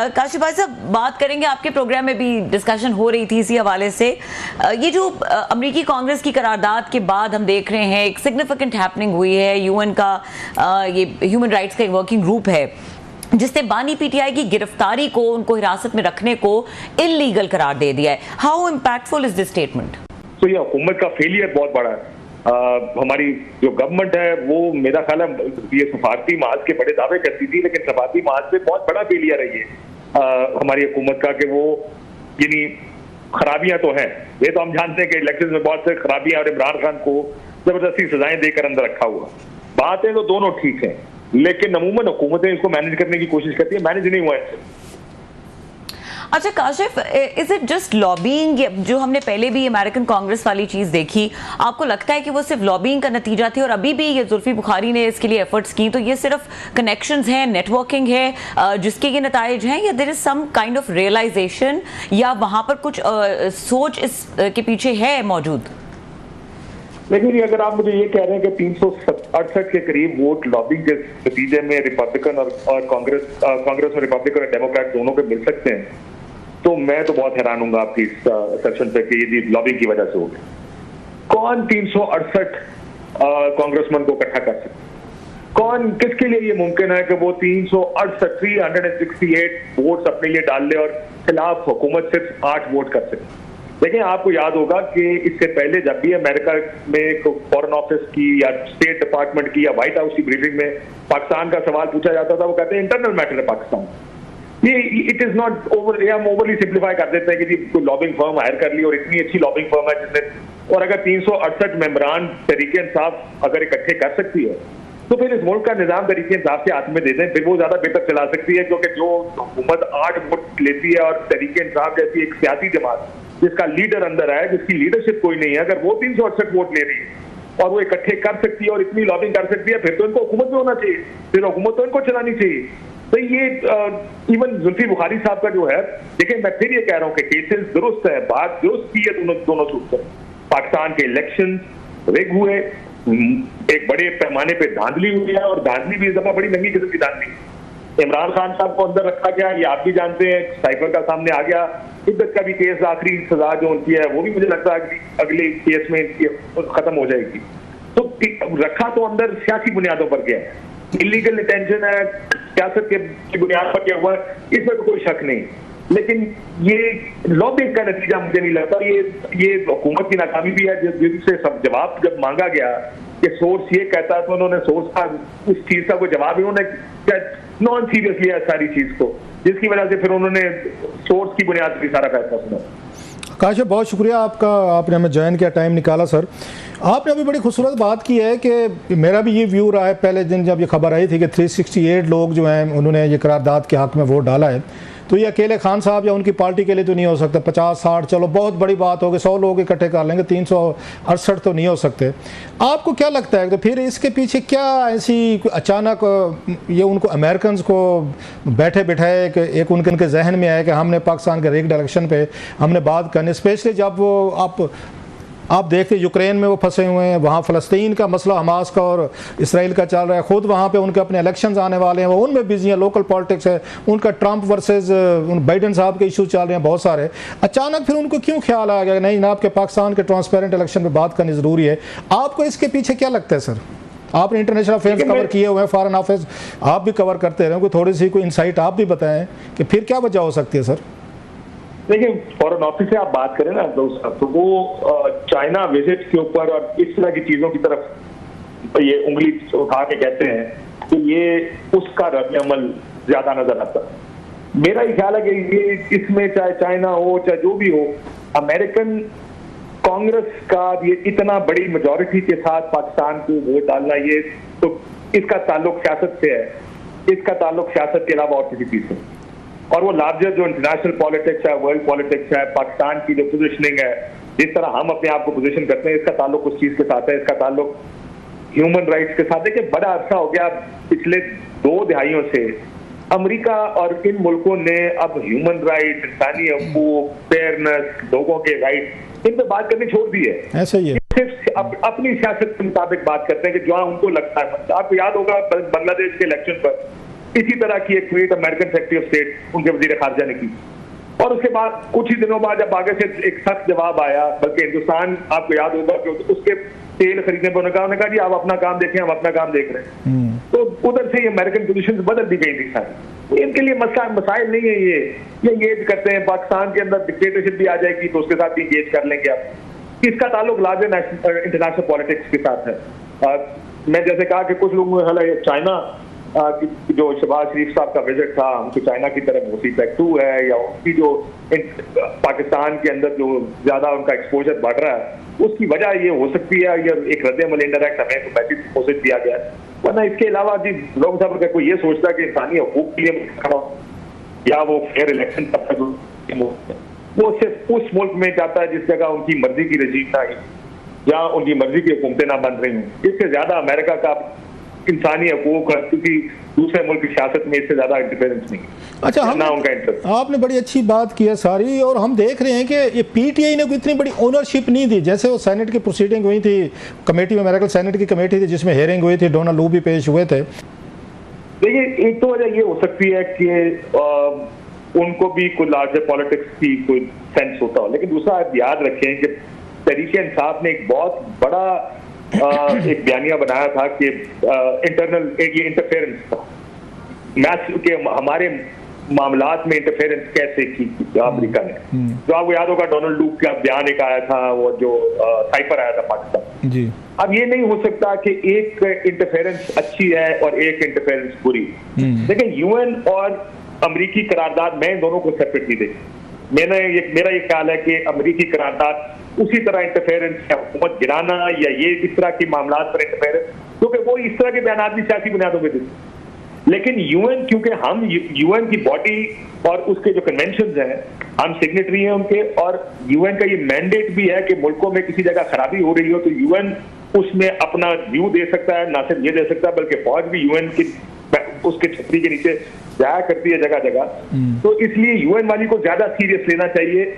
काशिफ भाई साहब, बात करेंगे, आपके प्रोग्राम में भी डिस्कशन हो रही थी इसी हवाले से। ये जो अमेरिकी कांग्रेस की करारदाद के बाद हम देख रहे हैं एक सिग्निफिकेंट हैपनिंग हुई है। यूएन का ये ह्यूमन राइट्स का एक वर्किंग ग्रुप है जिसने बानी पीटीआई की गिरफ्तारी को, उनको हिरासत में रखने को इल्लीगल करार दे दिया है। How impactful is this statement? तो ये हुकूमत का फेलियर बहुत बड़ा है। हमारी जो गवर्नमेंट है वो मेरा ख्याल है ये सफारती महाज के बड़े दावे करती थी, लेकिन सफारती महाज पे बहुत बड़ा फेलियर है ये हमारी हुकूमत का, कि वो यानी खराबियां तो हैं, ये तो हम जानते हैं कि इलेक्शन में बहुत से खराबियां, और इमरान खान को जबरदस्ती सजाएं देकर अंदर रखा हुआ। बातें तो दोनों ठीक है, लेकिन अमूमन हुकूमतें इसको मैनेज करने की कोशिश करती है, मैनेज नहीं हुआ है। अच्छा Kashif, is it just lobbying? जो हमने पहले भी अमेरिकन कांग्रेस वाली चीज देखी, आपको लगता है कि वो सिर्फ लॉबिंग का नतीजा थी और अभी भी ये जुल्फी बुखारी ने इसके लिए एफर्ट्स की, तो ये सिर्फ कनेक्शंस हैं, नेटवर्किंग है जिसके ये नताइज हैं, या there is some kind of realisation, या वहां पर कुछ सोच इस के पीछे है मौजूद? लेकिन अगर आप मुझे ये कह रहे हैं कि 368 के करीब वोट लॉबिंग के नतीजे में रिपब्लिकन और कांग्रेस और रिपब्लिकन और डेमोक्रेट दोनों के मिल सकते हैं, तो मैं तो बहुत हैरान हूंगा आपकी इस सेक्शन पे कि ये लॉबिंग की वजह से हो गया। कौन 368 कांग्रेसमैन को इकट्ठा कर सकता? कौन, किसके लिए ये मुमकिन है कि वो 368 वोट्स अपने लिए डाल ले और खिलाफ हुकूमत सिर्फ 8 वोट कर सके? देखिए, आपको याद होगा कि इससे पहले जब भी अमेरिका में फॉरेन ऑफिस की या स्टेट डिपार्टमेंट की या व्हाइट हाउस की ब्रीफिंग में पाकिस्तान का सवाल पूछा जाता था, वो कहते हैं इंटरनल मैटर है पाकिस्तान। ये इट इज नॉट ओवर, हम ओवरली सिंप्लीफाई कर देते हैं कि जी कोई लॉबिंग फर्म हायर कर ली और इतनी अच्छी लॉबिंग फर्म है जिसने, और अगर 368 मेंबरान तरीके इंसाफ अगर इकट्ठे कर सकती है तो फिर इस मुल्क का निजाम तरीके इंसाफ के हाथ में दे दें, फिर वो ज्यादा बेहतर चला सकती है। क्योंकि जो हुकूमत 8 वोट लेती है और तरीके इंसाफ जैसी एक सियासी जमात जिसका लीडर अंदर है, जिसकी लीडरशिप कोई नहीं है, अगर वो 368 वोट ले रही है और वो इकट्ठे कर सकती है और इतनी लॉबिंग कर सकती है, फिर तो इनको हुकूमत में होना चाहिए, फिर हुकूमत तो इनको चलानी चाहिए। तो ये इवन जुल्फी बुखारी साहब का जो है, देखिए मैं फिर ये कह रहा हूँ कि केसेस दुरुस्त है, बात दुरुस्त की है दोनों सूट से। पाकिस्तान के इलेक्शन रिग हुए, एक बड़े पैमाने पे धांधली हुई है, और धांधली भी इस दफा बड़ी महंगी किस्म की धांधली। इमरान खान साहब को अंदर रखा गया, ये आप भी जानते हैं, साइफर का सामने आ गया, इद्दत का भी केस, आखिरी सजा जो उनकी है वो भी मुझे लगता है अगले केस में खत्म हो जाएगी। तो रखा तो अंदर सियासी बुनियादों पर गया, इलीगल डिटेंशन है, सियासत की बुनियाद पर क्या हुआ, इसमें तो कोई शक नहीं। लेकिन ये लॉबिंग का नतीजा मुझे नहीं लगता। ये हुकूमत की नाकामी भी है, जिससे सब जवाब जब मांगा गया कि सोर्स ये कहता है, तो उन्होंने सोर्स का उस चीज का कोई जवाब ही उन्होंने नॉन सीरियस लिया सारी चीज को, जिसकी वजह से फिर उन्होंने सोर्स की बुनियाद पर सारा फैसला सुना। काशिफ, बहुत शुक्रिया आपका, आपने हमें ज्वाइन किया, टाइम निकाला। सर, आपने अभी बड़ी खूबसूरत बात की है कि मेरा भी ये व्यू रहा है पहले दिन जब ये खबर आई थी कि 368 लोग जो हैं उन्होंने ये करारदाद के हक़ में वोट डाला है, तो ये अकेले खान साहब या उनकी पार्टी के लिए तो नहीं हो सकता। 50-60 चलो बहुत बड़ी बात होगी, 100 लोग इकट्ठे कर लेंगे, 368 तो नहीं हो सकते। आपको क्या लगता है तो फिर इसके पीछे क्या ऐसी अचानक ये उनको अमेरिकन को बैठे बिठाए एक उनके जहन में आया कि हमने पाकिस्तान के रिग्ड इलेक्शन पे हमने बात करनी, स्पेशली जब वो आप देखते यूक्रेन में वो फंसे हुए हैं, वहाँ फ़लस्तीन का मसला हमास का और इसराइल का चल रहा है, ख़ुद वहाँ पे उनके अपने इलेक्शंस आने वाले हैं, वो उनमें बिजी हैं, लोकल पॉलिटिक्स है, उनका ट्रंप वर्सेस बाइडन साहब के इशू चल रहे हैं बहुत सारे। अचानक फिर उनको क्यों ख्याल आ गया नहीं जनाब के पाकिस्तान के ट्रांसपेरेंट इलेक्शन पर बात करनी ज़रूरी है? आपको इसके पीछे क्या लगता है सर? आपने इंटरनेशनल अफेयर्स कवर किए हुए हैं, फॉरेन अफेयर्स आप भी कवर करते रहे, थोड़ी सी कोई इंसाइट आप भी बताएं कि फिर क्या वजह हो सकती है सर? देखिए, फॉरेन ऑफिस से आप बात करें ना तो वो चाइना विजिट के ऊपर और इस तरह की चीजों की तरफ ये उंगली उठा के कहते हैं कि ये उसका रद्द-ए-अमल ज्यादा नजर आता है। मेरा ये ख्याल है कि ये इसमें चाहे चाइना हो चाहे जो भी हो, अमेरिकन कांग्रेस का ये इतना बड़ी मेजॉरिटी के साथ पाकिस्तान को वोट डालना, ये तो इसका ताल्लुक सियासत से है, इसका ताल्लुक सियासत के अलावा और किसी चीज से। और वो लार्जर जो इंटरनेशनल पॉलिटिक्स है, वर्ल्ड पॉलिटिक्स है, पाकिस्तान की जो पोजीशनिंग है, जिस तरह हम अपने आप को पोजीशन करते हैं, इसका ताल्लुक उस चीज के साथ है, इसका ताल्लुक ह्यूमन राइट्स के साथ है। कि बड़ा अरसा हो गया, पिछले 2 दहाइयों से अमेरिका और इन मुल्कों ने अब ह्यूमन राइट, इंसानी हकूक, फेयरनेस, लोगों के राइट, इन पर बात करनी छोड़ दी है। ऐसा ही है, सिर्फ अपनी सियासत के मुताबिक बात करते हैं कि जहाँ उनको लगता है। आपको याद होगा बांग्लादेश के इलेक्शन पर इसी तरह की एक tweet American secretary of state उनके वजीर खारजा ने की, और उसके बाद कुछ ही दिनों बाद जब आगे से एक सख्त जवाब आया, बल्कि हिंदुस्तान, आपको याद होगा कि उसके तेल खरीदने पर उन्होंने कहा जी आप अपना काम देखें, हम अपना काम देख रहे हैं। तो उधर से ये अमेरिकन पोजीशन बदल दी गई थी सारी। इनके लिए मसाइल नहीं है ये इंगेज करते हैं। पाकिस्तान के अंदर डिक्टेटरशिप भी आ जाएगी तो उसके साथ भी इंगेज कर लेंगे आप। इसका ताल्लुक लार्जर इंटरनेशनल पॉलिटिक्स के साथ है। मैं जैसे कहा कि कुछ लोग चाइना जो शहबाज शरीफ साहब का विजिट था, उनको चाइना की तरफ मोसी पैक्टू है, या उनकी जो पाकिस्तान के अंदर जो ज्यादा उनका एक्सपोजर बढ़ रहा है, उसकी वजह ये हो सकती है, ये एक रद्द-ए-अमल इंडायरेक्ट हमें मैसेज दिया गया है। वरना इसके अलावा जी लोग साहब अगर कोई ये सोचता है कि इंसानी हकूक के लिए खड़ा या वो फेयर इलेक्शन तब तक वो सिर्फ उस मुल्क में जाता है जिस जगह उनकी मर्जी की रजीम ना आई, जहाँ उनकी मर्जी की हुकूमतें ना बन रही हूँ। इससे ज्यादा अमेरिका का इंसानी हकूक और किसी दूसरे मुल्क की सियासत में इससे ज्यादा इंटरफेरेंस नहीं। अच्छा, ना उनका इंटरेस्ट। आपने बड़ी अच्छी बात की है सारी, और हम देख रहे हैं कि ये पीटीआई ने कोई इतनी बड़ी ओनरशिप नहीं दी। जैसे वो सेनेट की प्रोसीडिंग हुई थी, कमेटी में, अमेरिकन सेनेट की कमेटी थी जिसमें हेयरिंग हुई थी, डोनाल्ड लू भी पेश हुए थे। देखिए, एक तो वजह ये हो सकती है कि उनको भी कोई लार्जर पॉलिटिक्स की कोई सेंस होता हो, लेकिन दूसरा आप याद रखें कि तहरीक इंसाफ ने एक बहुत बड़ा एक बयानिया बनाया था कि इंटरनल ये इंटरफेरेंस था, के हमारे मामलात में इंटरफेरेंस कैसे की अमेरिका ने। जो आपको याद होगा डोनाल्ड लू का बयान एक आया था, वो जो साइफर आया था पाकिस्तान जी। अब ये नहीं हो सकता कि एक इंटरफेरेंस अच्छी है और एक इंटरफेरेंस बुरी। लेकिन यूएन और अमेरिकी करारदाद, मैं इन दोनों को सेपरेट नहीं देखता। मेरा ये ख्याल है कि अमेरिकी करारदाद उसी तरह इंटरफेरेंस या हुकूमत गिराना या ये इस तरह के मामलात पर इंटरफेरेंस, क्योंकि वो इस तरह के बयान भी सियासी बुनियादों पर देते। लेकिन यूएन, क्योंकि हम यूएन की बॉडी और उसके जो कन्वेंशन हैं, हम सिग्नेटरी हैं उनके, और यूएन का ये मैंडेट भी है कि मुल्कों में किसी जगह खराबी हो रही हो तो यूएन उसमें अपना व्यू दे सकता है। ना सिर्फ ये दे सकता है बल्कि फौज भी यूएन की उसके छतरी के नीचे जाया करती है जगह जगह। तो इसलिए यूएन वाली को ज्यादा सीरियस लेना चाहिए।